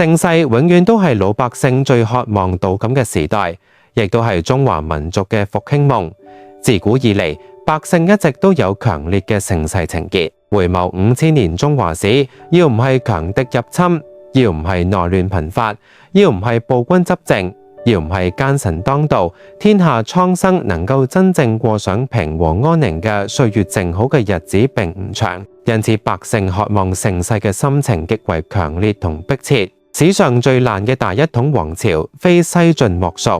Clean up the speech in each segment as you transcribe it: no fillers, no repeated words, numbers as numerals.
盛世永遠都係老百姓最渴望到咁嘅時代，亦都係中華民族嘅復興夢。自古以嚟，百姓一直都有強烈嘅盛世情結。回眸5000年中華史，要唔係強敵入侵，要唔係內亂頻發，要唔係暴君執政，要唔係奸臣當道，天下蒼生能夠真正過上平和安寧嘅歲月靜好嘅日子並唔長。因此，百姓渴望盛世嘅心情極為強烈同迫切。史上最爛嘅大一統王朝，非西晉莫屬。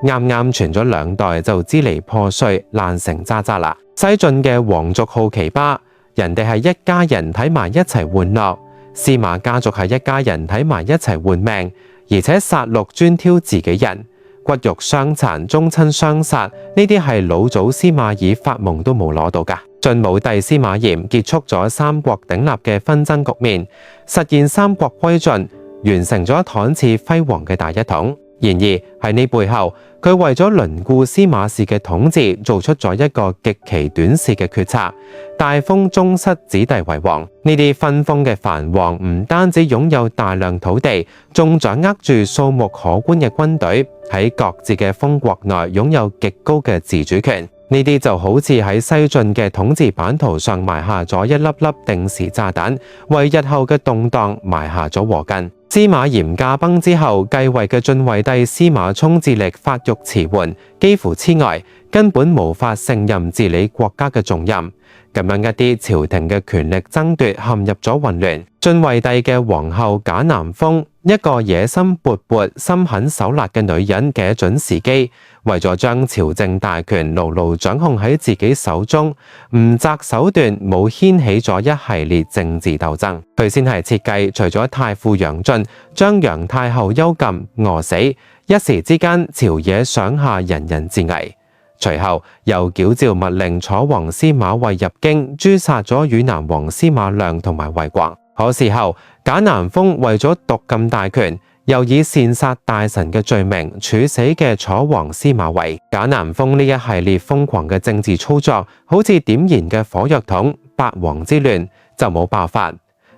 啱啱傳咗2代就支離破碎，爛成渣渣啦。西晉嘅皇族好奇葩，人哋係一家人睇埋一齊玩樂，司馬家族係一家人睇埋一齊換命，而且殺戮專挑自己人，骨肉相殘，宗親相殺，呢啲係老祖司馬懿發夢都冇攞到㗎。晉武帝司馬炎結束咗三國鼎立嘅紛爭局面，實現三國歸晉，完成咗看似輝煌嘅大一統。然而喺呢背後，佢為咗鞏固司馬氏嘅統治，做出咗一個極其短視嘅決策，大封宗室子弟為王。呢啲分封嘅藩王唔單止擁有大量土地，仲掌握住數目可觀嘅軍隊，喺各自嘅封國內擁有極高嘅自主權。呢啲就好似喺西晉嘅統治版圖上埋下咗一粒粒定時炸彈，為日後嘅動盪埋下咗禍根。司馬炎駕崩之後，繼位嘅晉惠帝司馬衷智力發育遲緩，幾乎痴呆，根本無法勝任治理國家嘅重任。咁樣一啲朝廷嘅權力爭奪陷入咗混亂。晉惠帝嘅皇后賈南風，一個野心勃勃、心狠手辣嘅女人，嘅準時機，為咗將朝政大權牢牢掌控喺自己手中，唔擇手段，冇掀起咗一系列政治鬥爭。佢先係設計，除咗太傅楊駿將楊太后幽禁餓死，一時之間朝野上下人人自危。隨後又矯詔密令楚王司馬衛入京，誅殺咗汝南王司馬亮同埋衛廣。可事後賈南風為咗獨禁大權，又以擅殺大臣嘅罪名處死嘅楚王司馬衛。賈南風呢一系列瘋狂嘅政治操作，好似點燃嘅火藥桶，八王之亂就冇爆發。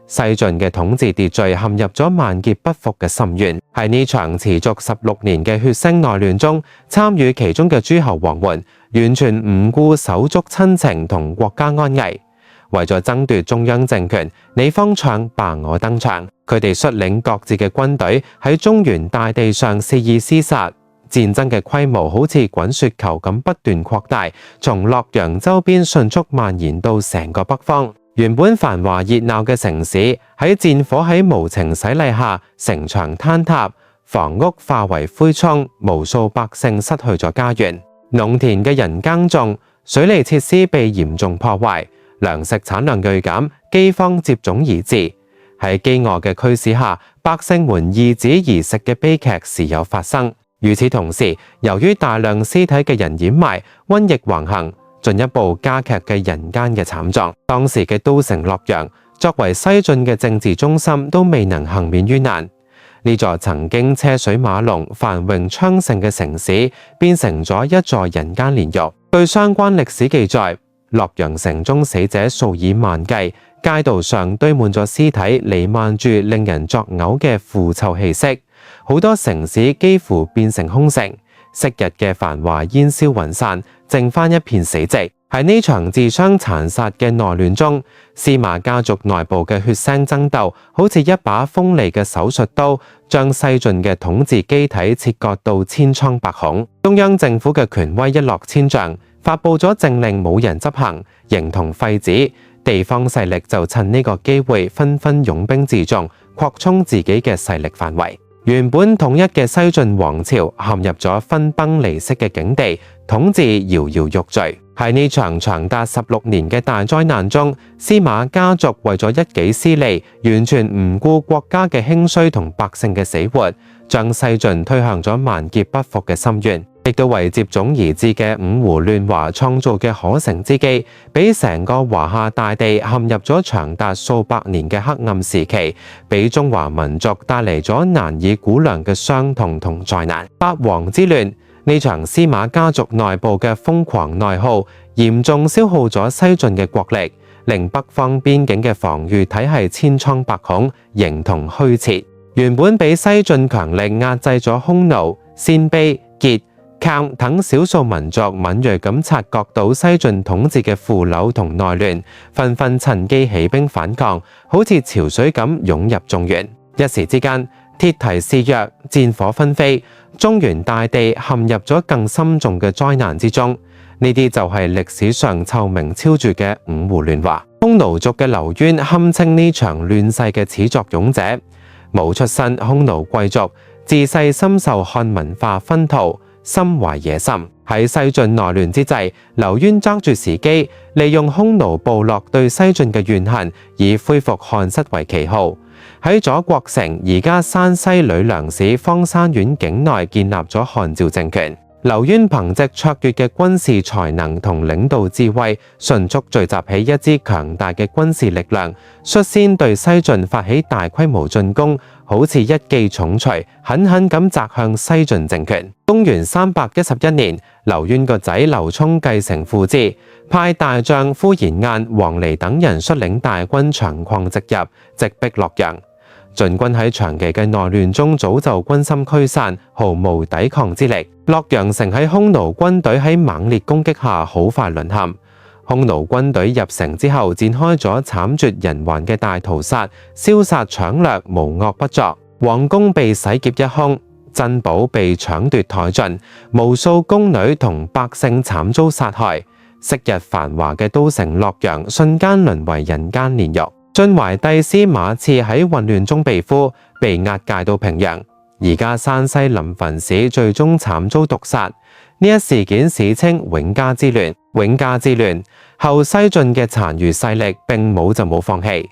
西晉嘅統治秩序陷入咗萬劫不復嘅深淵。喺呢場持續16年嘅血腥內亂中，參與其中嘅諸侯王們完全唔顧手足親情同國家安危，為咗爭奪中央政權，你方唱罷我登場。佢哋率領各自嘅軍隊喺中原大地上肆意廝殺，戰爭嘅規模好似滾雪球咁不斷擴大，從洛陽周邊迅速蔓延到成個北方。原本繁華熱鬧嘅城市，喺戰火喺無情洗禮下，城牆坍塌，房屋化為灰燼，無數百姓失去咗家園。農田嘅人耕種，水利設施被嚴重破壞，糧食產量銳減，饑荒接踵而至。喺飢餓嘅驅使下，百姓們易子而食嘅悲劇時有發生。與此同時，由於大量屍體嘅人掩埋，瘟疫橫行，進一步加劇嘅人間嘅慘狀。當時嘅都城洛陽，作為西晉嘅政治中心，都未能幸免於難。呢座曾經車水馬龍、繁榮昌盛嘅城市，變成咗一座人間煉獄。據相關歷史記載，洛陽城中死者數以萬計，街道上堆滿咗屍體，彌漫住令人作嘔嘅腐臭氣息。好多城市幾乎變成空城，昔日嘅繁華煙消雲散，剩翻一片死寂。喺呢場自相殘殺嘅內亂中，司馬家族內部嘅血腥爭鬥，好似一把鋒利嘅手術刀，將西晉嘅統治機體切割到千瘡百孔。中央政府嘅權威一落千丈，發布咗政令冇人執行，形同廢紙。地方勢力就趁呢個機會紛紛擁兵自重，擴充自己嘅勢力範圍。原本統一嘅西晉王朝陷入咗分崩離析嘅境地，統治搖搖欲墜。喺呢場長達16年嘅大災難中，司馬家族為咗一己私利，完全唔顧國家嘅興衰同百姓嘅死活，將西晉推向咗萬劫不復嘅深淵，亦都為接踵而至嘅五胡亂華創造嘅可乘之機，俾成個華夏大地陷入咗長達數百年嘅黑暗時期，俾中華民族帶嚟咗難以估量嘅傷痛同災難。八王之亂，呢場司馬家族內部嘅瘋狂內耗，嚴重消耗咗西晉嘅國力，令北方邊境嘅防禦體系千瘡百孔，形同虛設。原本俾西晉強力壓制咗匈奴、鮮卑、羯、寇等少數民族敏銳咁察覺到西晉統治嘅腐朽同內亂，紛紛趁機起兵反抗，好似潮水咁湧入中原。一時之間，鐵蹄肆虐，戰火紛飛，中原大地陷入咗更深重嘅災難之中。呢啲就係歷史上臭名昭著嘅五胡亂華。匈奴族嘅劉淵堪稱呢場亂世嘅始作俑者。冇出身匈奴貴族，自細深受漢文化熏陶，心懷野心。喺西晉內亂之際，劉淵抓住時機，利用匈奴部落對西晉嘅怨恨，以恢復漢室為旗號，喺左國城而家山西呂梁市荒山縣境內建立咗漢趙政權。劉淵憑藉卓越嘅軍事才能同領導智慧，迅速聚集起一支強大嘅軍事力量，率先對西晉發起大規模進攻，好似一記重錘，狠狠咁砸向西晉政權。公元311年，劉淵個仔劉聰繼承父志，派大將呼延晏、王離等人率領大軍長曠直入，直逼洛陽。晉軍喺長期嘅內亂中早就軍心驅散，毫無抵抗之力。洛陽城喺匈奴軍隊喺猛烈攻擊下好快淪陷。匈奴軍隊入城之後，展開咗慘絕人寰嘅大屠殺，燒殺搶掠，無惡不作。皇宮被洗劫一空，珍寶被搶奪殆盡，無數宮女同百姓慘遭殺害。昔日繁華嘅都城洛陽，瞬間淪為人間煉獄。晉懷帝司馬熾喺混亂中被俘，被押解到平陽。而家山西臨汾市最終慘遭毒殺。呢一事件史稱永嘉之亂。永嘉之亂後，西晉嘅殘餘勢力並冇就冇放棄，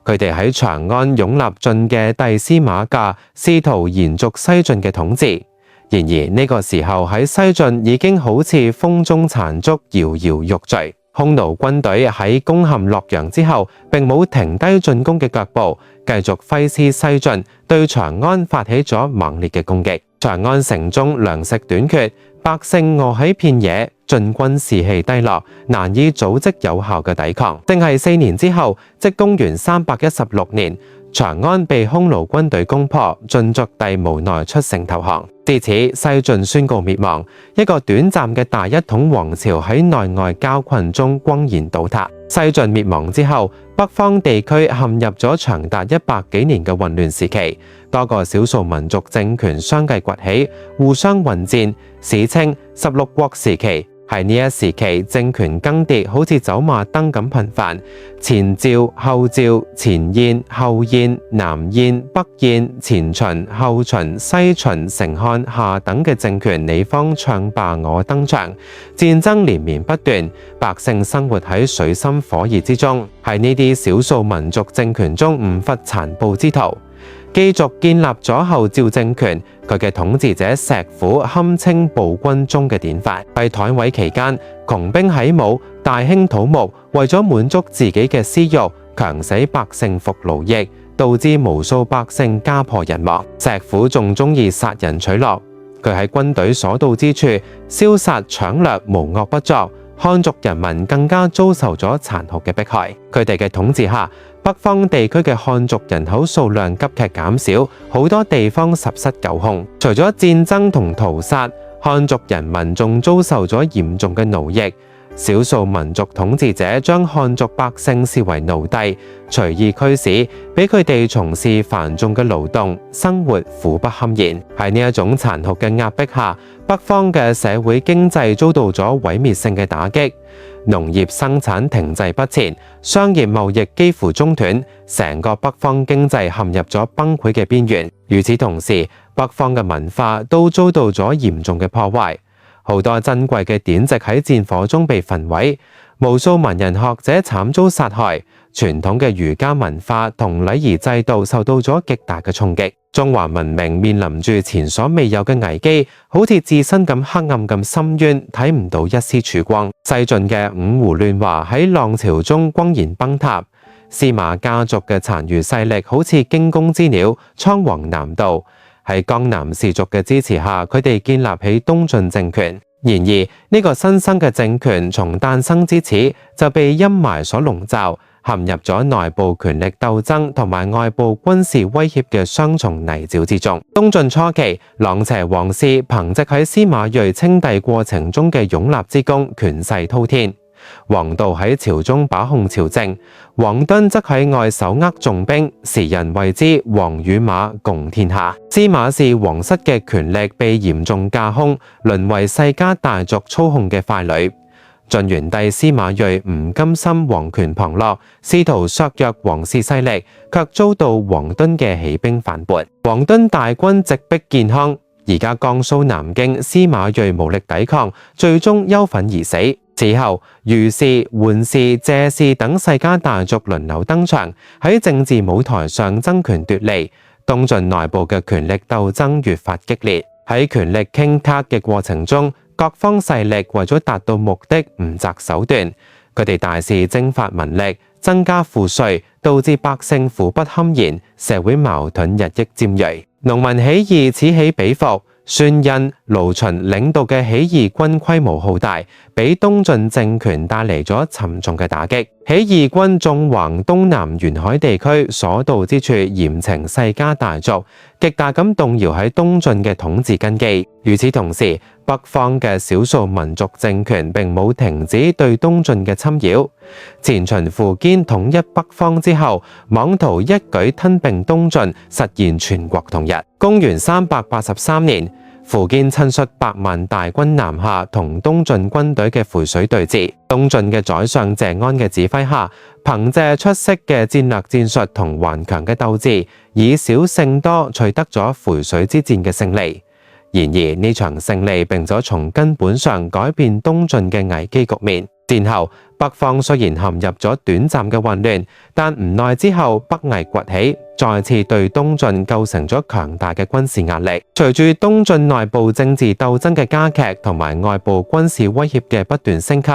佢哋喺長安擁立晉嘅帝司馬駕，試圖延續西晉嘅統治。然而呢個時候喺西晉已經好似風中殘燭，搖搖欲墜。匈奴軍隊喺攻陷洛陽之後，並冇停低進攻嘅腳步，繼續揮師西進，對長安發起咗猛烈嘅攻擊。長安城中糧食短缺，百姓餓喺遍野，晉軍士氣低落，難以組織有效嘅抵抗。正係4年之後，即公元316年，長安被匈奴軍隊攻破，晉族帝無奈出城投降。至此，西晉宣告滅亡，一個短暫嘅大一統王朝喺內外交困中轟然倒塌。西晉滅亡之後，北方地區陷入咗長達100幾年嘅混亂時期，多個少數民族政權相繼崛起，互相混戰，史稱16國時期。喺呢一時期，政權更迭好似走馬燈咁頻繁，前趙、後趙、前燕、後燕、南燕、北燕、前秦、後秦、西秦、成漢、夏等嘅政權你方唱罷我登場，戰爭連綿不斷，百姓生活喺水深火熱之中。喺呢啲少數民族政權中唔乏殘暴之徒。繼續建立咗後趙政權，佢嘅統治者石虎堪稱暴君中嘅典範。喺篡位期間，窮兵黽武，大興土木，為咗滿足自己嘅私欲，強使百姓服勞役，導致無數百姓家破人亡。石虎仲中意殺人取樂，佢喺軍隊所到之處燒殺搶掠，無惡不作。漢族人民更加遭受咗殘酷嘅迫害。佢哋嘅統治下，北方地區嘅漢族人口數量急劇減少，好多地方十室九空。除咗戰爭同屠殺，漢族人民仲遭受咗嚴重嘅奴役。少數民族統治者將漢族百姓視為奴隸，隨意驅使，俾佢哋從事繁重嘅勞動，生活苦不堪言。喺呢一種殘酷嘅壓迫下，北方嘅社會經濟遭到咗毀滅性嘅打擊，農業生產停滯不前，商業貿易幾乎中斷，成個北方經濟陷入咗崩潰嘅邊緣。與此同時，北方嘅文化都遭到咗嚴重嘅破壞。好多珍貴嘅典籍喺戰火中被焚毀，無數文人學者慘遭殺害，傳統嘅儒家文化同禮儀制度受到咗極大嘅衝擊。中華文明面臨住前所未有嘅危機，好似置身咁黑暗咁深淵，睇唔到一絲曙光。西晉嘅五胡亂華喺浪潮中轟然崩塌，司馬家族嘅殘餘勢力好似驚弓之鳥，倉皇南渡。喺江南士族嘅支持下，佢哋建立起東晉政權。然而呢個新生嘅政權從誕生之始就被陰霾所籠罩，陷入咗內部權力鬥爭同埋外部軍事威脅嘅雙重泥沼之中。東晉初期，琅邪王氏憑藉喺司馬睿稱帝過程中嘅擁立之功，權勢滔天。王導喺朝中把控朝政，王敦則喺外手握重兵，時人謂之王與馬共天下。司馬氏皇室嘅權力被嚴重架空，淪為世家大族操控嘅傀儡。晉元帝司馬睿唔甘心皇權旁落，試圖削弱王氏勢力，卻遭到王敦嘅起兵反叛。王敦大軍直逼建康，而家江蘇南京，司馬睿無力抵抗，最終憂憤而死。此後，虞氏、桓氏、謝氏等世家大族輪流登場，喺政治舞台上爭權奪利。東晉內部嘅權力鬥爭越發激烈，喺權力傾軋嘅過程中，各方勢力為咗達到目的唔擇手段，佢哋大肆徵發民力，增加賦稅，導致百姓苦不堪言，社會矛盾日益尖銳。農民起義此起彼伏，孫恩、盧循領導嘅起義軍規模浩大，俾東晉政權帶嚟咗沉重嘅打擊。起義軍縱橫東南沿海地區，所到之處嚴懲世家大族，極大咁動搖喺東晉嘅統治根基。與此同時，北方嘅少數民族政權並冇停止對東晉嘅侵擾。前秦苻堅統一北方之後，妄圖一舉吞併東晉，實現全國統一。公元383年，苻堅親率100萬大軍南下，同東晉軍隊嘅淝水對峙。東晉嘅宰相謝安嘅指揮下，憑借出色嘅戰略戰術同頑強嘅鬥志，以少勝多取得咗淝水之戰嘅勝利。然而呢場勝利並咗從根本上改變東晉嘅危機局面。戰後北方雖然陷入咗短暫嘅混亂，但唔耐之後北魏崛起，再次對東晉構成咗強大嘅軍事壓力。隨住東晉內部政治鬥爭嘅加劇同埋外部軍事威脅嘅不斷升級，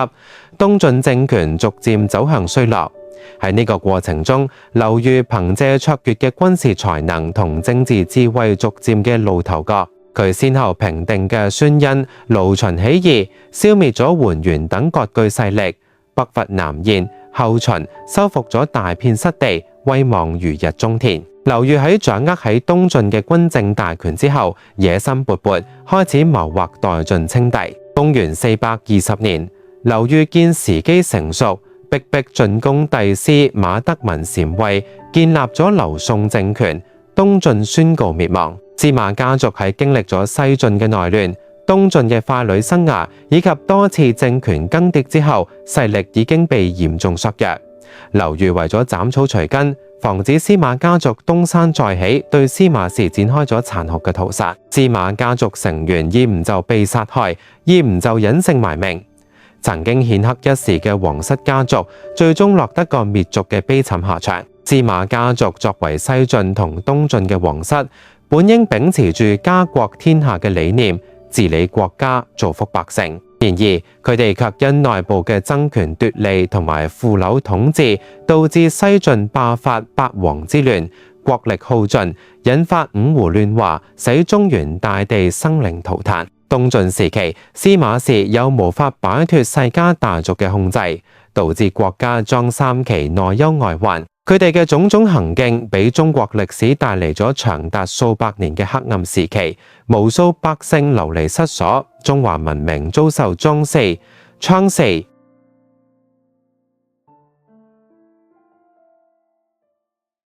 東晉政權逐漸走向衰落。喺呢個過程中，劉裕憑借卓越嘅軍事才能同政治智慧逐漸嘅露頭角。佢先後平定嘅孫恩、盧循起義，消滅咗桓玄等割據勢力，北伐南燕、後秦，收復咗大片失地，威望如日中天。劉裕喺掌握喺東晉嘅軍政大權之後，野心勃勃，開始謀劃代晉稱帝。公元420年，劉裕見時機成熟，逼進攻帝師馬德文禪位，建立咗劉宋政權，東晉宣告滅亡。司馬家族喺經歷咗西晉嘅內亂、東晉嘅傀儡生涯以及多次政權更迭之後，勢力已經被嚴重削弱。劉裕為咗斬草除根，防止司馬家族東山再起，對司馬氏展開咗殘酷嘅屠殺。司馬家族成員依唔就被殺害，依唔就隱姓埋名。曾經顯赫一時嘅皇室家族，最終落得個滅族嘅悲慘下場。司馬家族作為西晉同東晉嘅皇室，本應秉持住家國天下嘅理念，治理國家，造福百姓。然而，佢哋卻因內部嘅爭權奪利同埋腐朽統治，導致西晉爆發八王之亂，國力耗盡，引發五胡亂華，使中原大地生靈塗炭。東晉時期，司馬氏又無法擺脫世家大族嘅控制，導致國家遭3期內憂外患。佢哋嘅種種行徑，俾中國歷史帶嚟咗長達數百年嘅黑暗時期，無數百姓流離失所，中華文明遭受莊4、昌4、